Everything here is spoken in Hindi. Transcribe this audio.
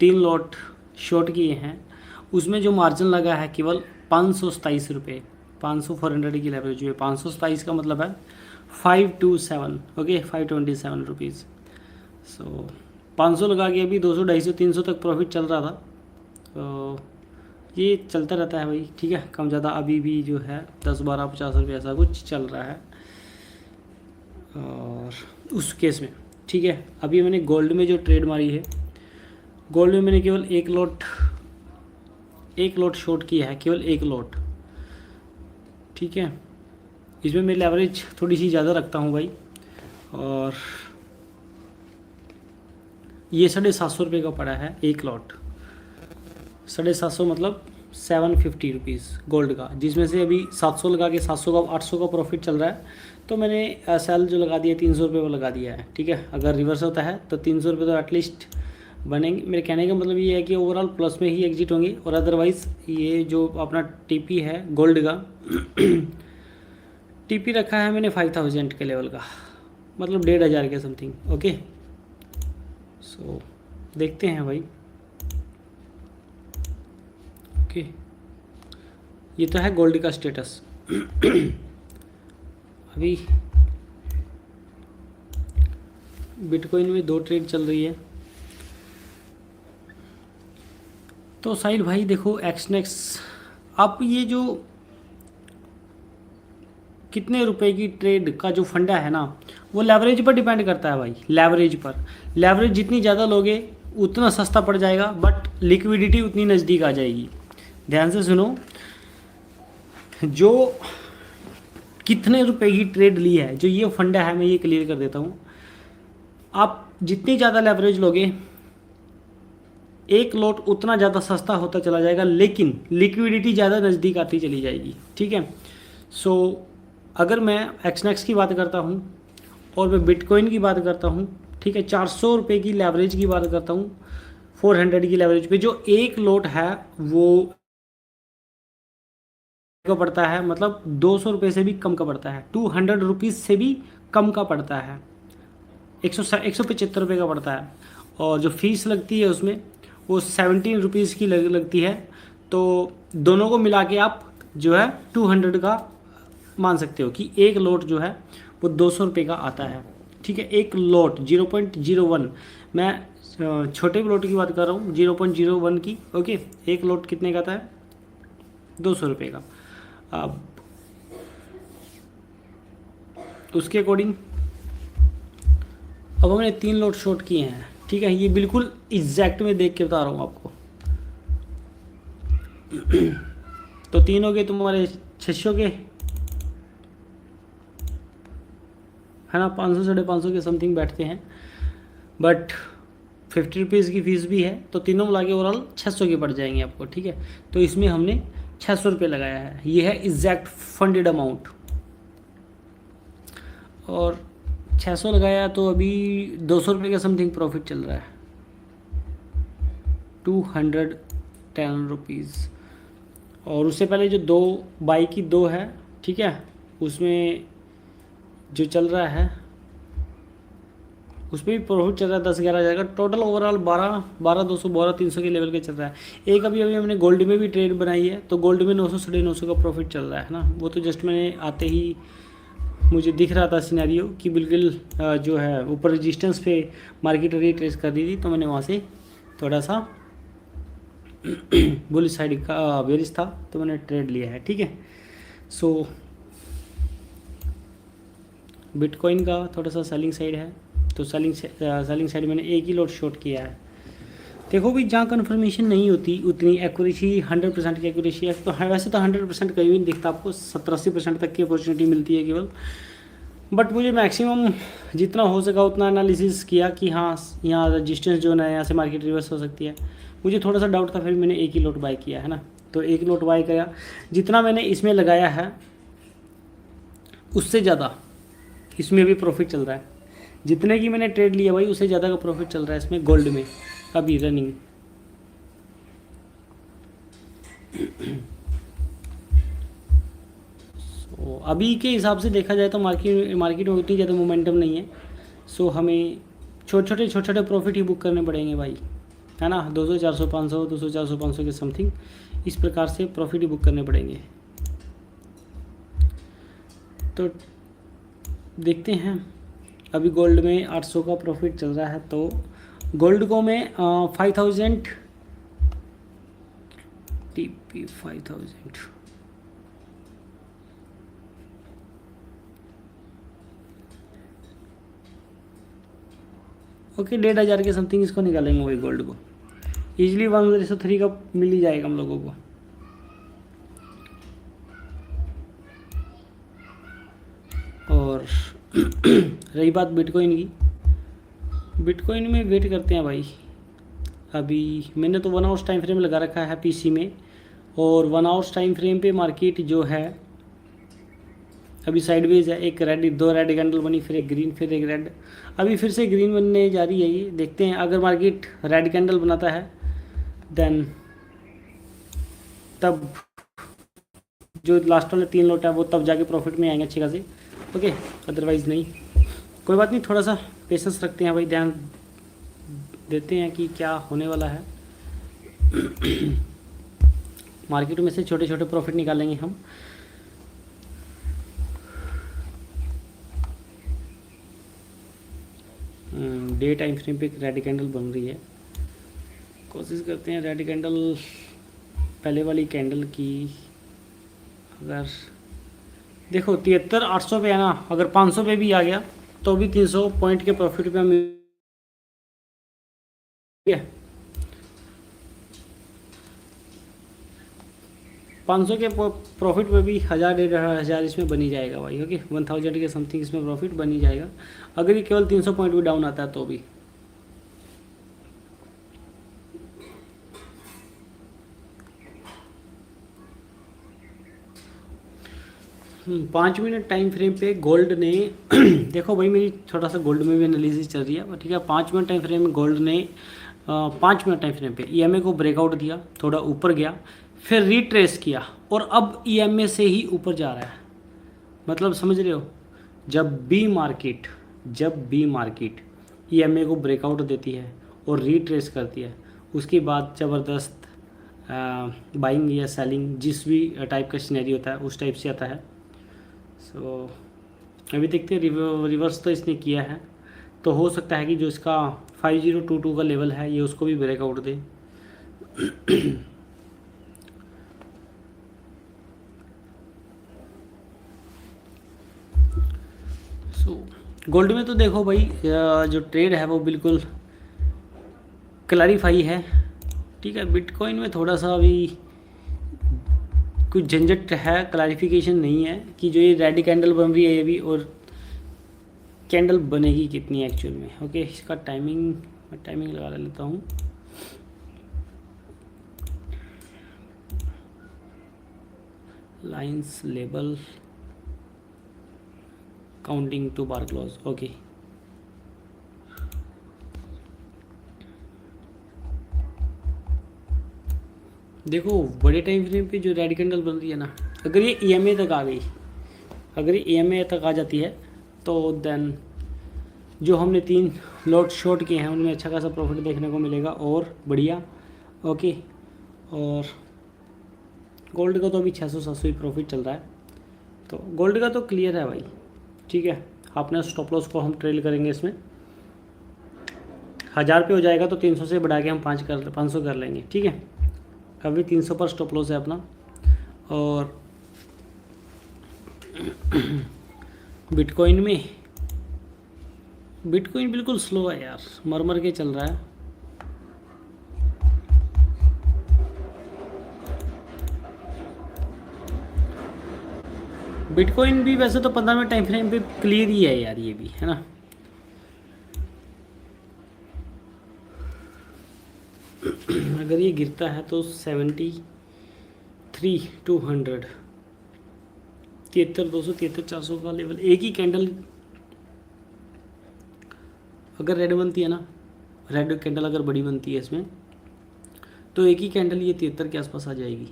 3 लॉट शॉर्ट किए हैं, उसमें जो मार्जिन लगा है केवल 527 रुपये। 400 की लेवरेज हुई है। 527 का मतलब है 527, ओके, 527 रुपीज़। सो 500 लगा के अभी 200, 250, 300 तक प्रॉफिट चल रहा था। तो ये चलता रहता है भाई, ठीक है, कम ज़्यादा। अभी भी जो है 10, 12, 50 रुपये ऐसा कुछ चल रहा है। और उस केस में ठीक है, अभी मैंने गोल्ड में जो ट्रेड मारी है, गोल्ड में मैंने केवल एक लॉट शॉर्ट किया है, केवल एक लॉट, ठीक है। इसमें मैं लेवरेज थोड़ी सी ज़्यादा रखता हूँ भाई। और ये 750 रुपये का पड़ा है एक लॉट। 750 मतलब 750 रुपीज़ गोल्ड का, जिसमें से अभी 700 लगा के 700 का 800 का प्रॉफिट चल रहा है। तो मैंने सेल जो लगा दिया 300 रुपये वो लगा दिया है, ठीक है। अगर रिवर्स होता है तो 300 रुपये तो एटलीस्ट बनेंगे। मेरे कहने का मतलब ये है कि ओवरऑल प्लस में ही एग्जिट होंगे। और अदरवाइज़ ये जो अपना टीपी है गोल्ड का टीपी रखा है मैंने 5000 के लेवल का, मतलब 1500 के समथिंग, ओके। सो देखते हैं भाई, ओके। ये तो है गोल्ड का स्टेटस। अभी बिटकॉइन में 2 ट्रेड चल रही है। तो साहिल भाई देखो, एक्सनेक्स आप ये जो कितने रुपए की ट्रेड का जो फंडा है ना, वो लेवरेज पर डिपेंड करता है भाई। लेवरेज पर, लेवरेज जितनी ज़्यादा लोगे उतना सस्ता पड़ जाएगा, बट लिक्विडिटी उतनी नज़दीक आ जाएगी। ध्यान से सुनो, जो कितने रुपए की ट्रेड ली है, जो ये फंडा है, मैं ये क्लियर कर देता हूँ। आप जितनी ज़्यादा लेवरेज लोगे, एक लॉट उतना ज़्यादा सस्ता होता चला जाएगा, लेकिन लिक्विडिटी ज़्यादा नज़दीक आती चली जाएगी, ठीक है। सो अगर मैं एक्सनेक्स की बात करता हूँ और मैं बिटकॉइन की बात करता हूँ, ठीक है, 400 रुपये की लेवरेज की बात करता हूँ, 400 की लेवरेज पे जो एक लॉट है वो का पड़ता है, मतलब 200 रुपये से भी कम का पड़ता है, 200 रुपीज़ से भी कम का पड़ता है, 175 रुपये का पड़ता है। और जो फीस लगती है उसमें वो 17 रुपीज़ की लगती है। तो दोनों को मिला के आप जो है 200 का मान सकते हो कि एक लॉट जो है वो 200 रुपये का आता है, ठीक है। एक लॉट 0.01, मैं छोटे लॉट की बात कर रहा हूँ, 0.01 की, ओके। एक लॉट कितने का आता है? 200 रुपये का। अब उसके अकॉर्डिंग अब हमने 3 लॉट शॉर्ट किए हैं, ठीक है। ये बिल्कुल एग्जैक्ट में देख के बता रहा हूँ आपको। तो 3 हो गए तुम्हारे 600 के, है ना, 500 550 के समथिंग बैठते हैं, बट 50 रुपीज़ की फ़ीस भी है, तो तीनों मिला के ओवरऑल 600 के पड़ जाएंगे आपको, ठीक है। तो इसमें हमने 600 रुपये लगाया है, ये है एग्जैक्ट फंडेड अमाउंट। और 600 लगाया तो अभी 200 रुपये का समथिंग प्रॉफिट चल रहा है, 210 रुपीज़। और उससे पहले जो 2 बाई की 2 है, ठीक है, उसमें जो चल रहा है उसमें भी प्रॉफिट चल रहा है 10-11 हज़ार का। टोटल ओवरऑल 12-200, 12-300 के लेवल के चल रहा है। एक अभी हमने गोल्ड में भी ट्रेड बनाई है, तो गोल्ड में 900 950 का प्रॉफिट चल रहा है ना। वो तो जस्ट मैंने आते ही मुझे दिख रहा था सिनेरियो कि बिल्कुल जो है ऊपर रेजिस्टेंस पे मार्केट रिट्रेस कर दी थी, तो मैंने वहाँ से थोड़ा सा बुलिश साइड का बेरिश था, तो मैंने ट्रेड लिया है, ठीक है। सो बिटकॉइन का थोड़ा सा सेलिंग साइड है, तो सेलिंग साइड मैंने एक ही लॉट शॉर्ट किया है। देखो भी, जहाँ कन्फर्मेशन नहीं होती उतनी एक्यूरेसी, 100% की एक्यूरेसी है, तो वैसे तो 100% कहीं भी नहीं दिखता आपको, 70-80% तक की अपॉर्चुनिटी मिलती है केवल। बट मुझे मैक्सिमम जितना हो सका उतना एनालिसिस किया कि हाँ, यहाँ रजिस्टेंस जो है यहाँ से मार्केट रिवर्स हो सकती है। मुझे थोड़ा सा डाउट था, फिर मैंने एक ही लॉट बाय किया है ना। तो एक लॉट बाय किया, जितना मैंने इसमें लगाया है उससे ज़्यादा इसमें भी प्रॉफिट चल रहा है। जितने की मैंने ट्रेड लिया भाई, उससे ज़्यादा का प्रॉफिट चल रहा है इसमें गोल्ड में अभी रनिंग। सो अभी के हिसाब से देखा जाए तो मार्केट में उतनी ज़्यादा मोमेंटम नहीं है। सो हमें छोटे छोटे प्रॉफिट ही बुक करने पड़ेंगे भाई, है ना, 200 400 500 200 400 500 के समथिंग इस प्रकार से प्रॉफिट बुक करने पड़ेंगे। तो देखते हैं, अभी गोल्ड में 800 का प्रॉफिट चल रहा है, तो गोल्ड को मैं 5000 TP 5000 ओके 1500 के समथिंग इसको निकालेंगे वही गोल्ड को। इजीली 1/3 का मिल ही जाएगा हम लोगों को। और रही बात बिटकॉइन की, बिटकॉइन में वेट करते हैं भाई। अभी मैंने तो 1 आवर्स टाइम फ्रेम लगा रखा है पीसी में, और 1 आवर्स टाइम फ्रेम पे मार्केट जो है अभी साइडवेज है। एक रेड, 2 रेड कैंडल बनी, फिर एक ग्रीन, फिर एक रेड, अभी फिर से ग्रीन बनने जा रही है। ये देखते हैं, अगर मार्केट रेड कैंडल बनाता है देन तब जो लास्ट वाले 3 लॉट है वो तब जाके प्रॉफिट में आएंगे अच्छे खासे। ओके, अदरवाइज़ नहीं, कोई बात नहीं, थोड़ा सा पेशेंस रखते हैं भाई, ध्यान देते हैं कि क्या होने वाला है। मार्केट में से छोटे छोटे प्रॉफिट निकालेंगे हम। डे टाइम फ्रेम पे रेड कैंडल बन रही है, कोशिश करते हैं रेड कैंडल पहले वाली कैंडल की। अगर देखो 73 800 पे है ना, अगर 500 पे भी आ गया तो भी 300 पॉइंट के प्रॉफिट पे हम 500 के प्रॉफिट पे भी 1000 1500 इसमें बनी जाएगा भाई। ओके 1000 के समथिंग इसमें प्रॉफिट बनी जाएगा, अगर ये केवल 300 पॉइंट भी डाउन आता है तो भी। 5 मिनट टाइम फ्रेम पे गोल्ड ने देखो भाई, मेरी थोड़ा सा गोल्ड में भी एनालिसिस चल रही है, ठीक है। 5 मिनट टाइम फ्रेम में गोल्ड ने 5 मिनट टाइम फ्रेम पे EMA को ब्रेकआउट दिया, थोड़ा ऊपर गया, फिर रिट्रेस किया, और अब EMA से ही ऊपर जा रहा है। मतलब समझ रहे हो, जब भी मार्केट EMA को ब्रेकआउट देती है और रिट्रेस करती है, उसके बाद ज़बरदस्त बाइंग या सेलिंग, जिस भी टाइप का सिनेरी होता है उस टाइप से आता है। सो अभी देखते हैं, रिवर्स तो इसने किया है, तो हो सकता है कि जो इसका 5022 का लेवल है ये उसको भी ब्रेकआउट दे। सो गोल्ड में तो देखो भाई, जो ट्रेड है वो बिल्कुल क्लैरिफाई है, ठीक है। बिटकॉइन में थोड़ा सा अभी कुछ झंझट है, क्लैरिफिकेशन नहीं है कि जो ये रेड कैंडल बन रही है ये भी, और कैंडल बनेगी कितनी एक्चुअल में। ओके, इसका टाइमिंग लगा लेता हूँ। Lines label counting to bar close. Okay, देखो बड़े टाइम फ्रेम पे जो रेड कैंडल बन रही है ना, अगर ये EMA तक आ गई, अगर ये EMA तक आ जाती है तो देन जो हमने 3 लॉट शॉर्ट किए हैं उनमें अच्छा खासा प्रॉफिट देखने को मिलेगा, और बढ़िया। ओके, और गोल्ड का तो अभी 600-700 ही प्रॉफिट चल रहा है, तो गोल्ड का तो क्लियर है भाई, ठीक है। अपने स्टॉप लॉस को हम ट्रेल करेंगे, इसमें 1000 पे हो जाएगा तो 300 से बढ़ा के हम 500 कर लेंगे, ठीक है। अभी 300 पर स्टॉप लॉस है अपना। और बिटकॉइन बिल्कुल स्लो है यार, मर के चल रहा है। बिटकॉइन भी वैसे तो 15 मिनट टाइम फ्रेम पे क्लियर ही है यार, ये भी है ना। अगर ये गिरता है तो 73 200 73 200 73 400 का लेवल, एक ही कैंडल अगर रेड बनती है ना, रेड कैंडल अगर बड़ी बनती है इसमें, तो एक ही कैंडल ये 73 के आसपास आ जाएगी।